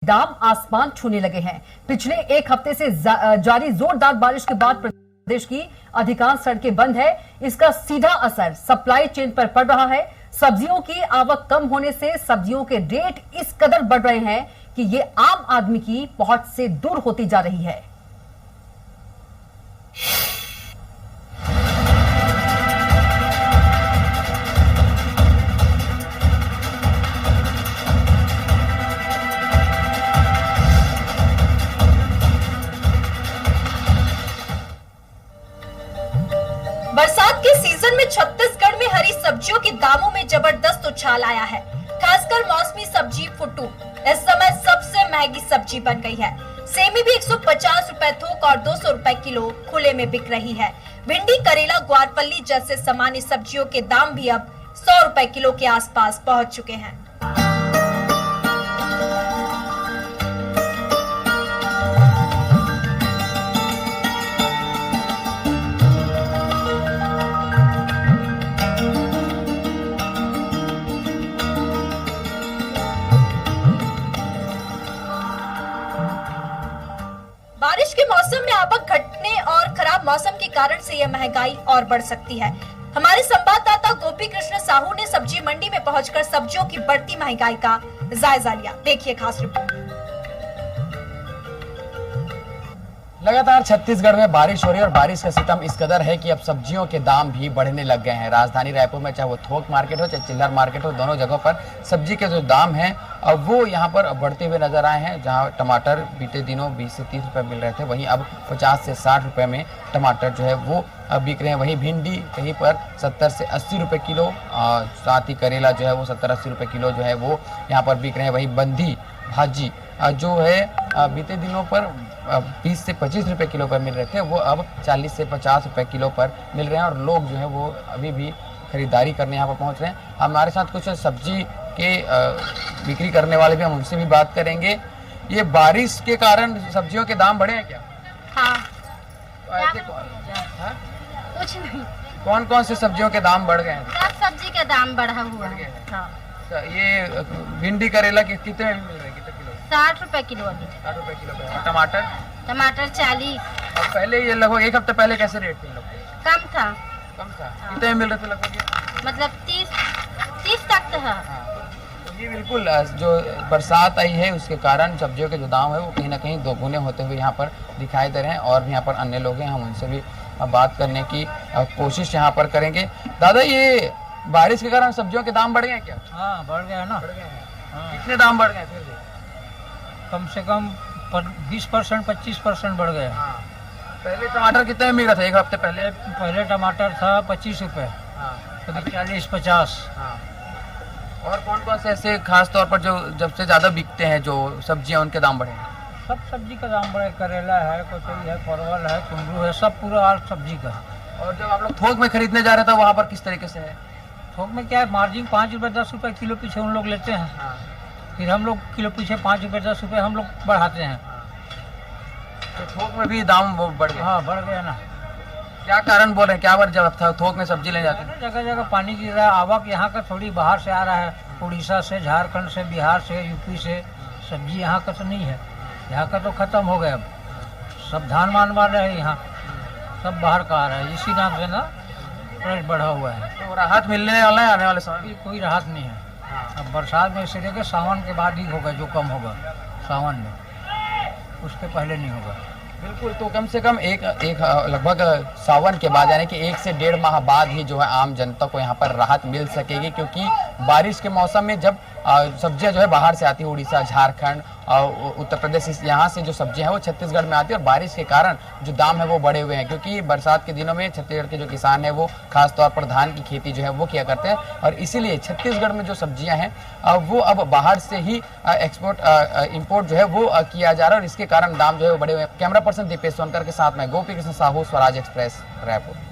दाम आसमान छूने लगे हैं। पिछले एक हफ्ते से जारी जोरदार बारिश के बाद प्रदेश की अधिकांश सड़कें बंद है। इसका सीधा असर सप्लाई चेन पर पड़ रहा है। सब्जियों की आवक कम होने से सब्जियों के रेट इस कदर बढ़ रहे हैं कि ये आम आदमी की पहुंच से दूर होती जा रही है। बरसात के सीजन में छत्तीसगढ़ में हरी सब्जियों के दामों में जबरदस्त उछाल आया है। खासकर मौसमी सब्जी फुट्टू इस समय सबसे महंगी सब्जी बन गई है। सेमी भी 150 रुपए थोक और 200 रुपए किलो खुले में बिक रही है। भिंडी, करेला, ग्वारफली जैसे सामान्य सब्जियों के दाम भी अब 100 रुपए किलो के आसपास पहुंच चुके हैं। बारिश के मौसम में आवक घटने और खराब मौसम के कारण से यह महंगाई और बढ़ सकती है। हमारे संवाददाता गोपी कृष्ण साहू ने सब्जी मंडी में पहुंचकर सब्जियों की बढ़ती महंगाई का जायजा लिया। देखिए खास रिपोर्ट। लगातार छत्तीसगढ़ में बारिश हो रही है और बारिश का सितम इस कदर है कि अब सब्जियों के दाम भी बढ़ने लग गए हैं। राजधानी रायपुर में चाहे वो थोक मार्केट हो चाहे चिल्लर मार्केट हो, दोनों जगहों पर सब्जी के जो दाम हैं अब वो यहाँ पर बढ़ते हुए नजर आए हैं। जहाँ टमाटर बीते दिनों 20 से 30 रुपए मिल रहे थे, वहीं अब 50 से 60 रुपए में टमाटर जो है वो बिक रहे हैं। वहीं भिंडी कहीं पर 70 से 80 रुपए किलो, साथ ही करेला जो है वो 70-80 रुपए किलो जो है वो यहाँ पर बिक रहे हैं। वहीं बंधी भाजी जो है बीते दिनों पर 20 से 25 रुपए किलो पर मिल रहे थे, वो अब 40 से 50 रुपए किलो पर मिल रहे हैं और लोग जो है वो अभी भी खरीदारी करने यहाँ पर पहुँच रहे हैं। हमारे साथ कुछ सब्जी के बिक्री करने वाले भी, हम उनसे भी बात करेंगे। ये बारिश के कारण सब्जियों के दाम बढ़े हैं क्या? हाँ। कुछ नहीं। कौन कौन से सब्जियों के दाम बढ़ गए हैं? सब सब्जी के दाम बढ़ा हुआ है। हाँ। ये भिंडी करेला कितने में मिल रहे हैं, कितने किलो? 60 रुपए किलो अभी। 60 रुपए किलो पे। और टमाटर? टमाटर 40। और पहले ये लगभग एक हफ्ते पहले कैसे रेट थे इन लोग? कम था। कम था। कितने में मिल रहे थे लगभग ये? मतलब 30 तक है। ये बिल्कुल जो बरसात आई है उसके कारण सब्जियों के जो दाम है वो कहीं ना कहीं दोगुने होते हुए यहाँ पर दिखाई दे रहे हैं। और भी यहाँ पर अन्य लोग हैं, हम उनसे भी बात करने की कोशिश यहाँ पर करेंगे। दादा, ये बारिश के कारण सब्जियों के दाम बढ़ गए क्या? हाँ, बढ़ गया ना। बढ़ गए हैं। कितने दाम बढ़ गए फिर भी? कम से कम 20% 25% बढ़ गया। पहले टमाटर कितने में मिल रहा था एक हफ्ते पहले? पहले टमाटर था 25 रुपए, अभी 40-50। और कौन कौन से ऐसे खास तौर पर जो जब से ज्यादा बिकते हैं जो सब्जियां, उनके दाम बढ़े हैं? सब सब्जी का दाम बढ़े। करेला है, कचौड़ी है, परवल है, कुंदरू है, सब पूरा और सब्जी का। और जब आप लोग थोक में खरीदने जा रहे थे वहाँ पर किस तरीके से है? थोक में क्या है, मार्जिन 5 रुपए 10 रुपए किलो पीछे उन लोग लेते हैं। फिर हम लोग किलो पीछे 5 रुपए 10 रुपए हम लोग बढ़ाते हैं। तो थोक में भी दाम बढ़ गया? हाँ, बढ़ गया ना। क्या कारण बोल रहे हैं? क्या बार जब थोक में सब्जी ले जाते हैं? जगह जगह पानी गिर रहा है। आवक यहाँ का थोड़ी बाहर से आ रहा है, उड़ीसा से, झारखंड से, बिहार से, यूपी से। सब्जी यहाँ का तो नहीं है, यहाँ का तो खत्म हो गया। अब सब धान मान मार रहे हैं, यहाँ सब बाहर का आ रहा है। इसी नाम से ना प्राइस बढ़ा हुआ है। तो राहत मिलने वाला है आने वाले समय में? कोई राहत नहीं है। अब बरसात में इसे लेकर सावन के बाद ही होगा, जो कम होगा सावन में, उसके पहले नहीं होगा। बिल्कुल। तो कम से कम एक लगभग सावन के बाद यानी कि 1 से 1.5 माह बाद ही जो है आम जनता को यहाँ पर राहत मिल सकेगी, क्योंकि बारिश के मौसम में जब सब्जियां जो है बाहर से आती है, उड़ीसा, झारखंड और उत्तर प्रदेश, यहाँ से जो सब्जियां हैं वो छत्तीसगढ़ में आती है। और बारिश के कारण जो दाम है वो बढ़े हुए हैं, क्योंकि बरसात के दिनों में छत्तीसगढ़ के जो किसान है वो खास तौर पर धान की खेती जो है वो किया करते हैं। और इसीलिए छत्तीसगढ़ में जो सब्जियां हैं वो अब बाहर से ही इम्पोर्ट जो है वो किया जा रहा है और इसके कारण दाम जो है वो बढ़े हुए हैं। कैमरा पर्सन दीपेश सोनकर के साथ में गोपी कृष्ण साहू, स्वराज एक्सप्रेस, रायपुर।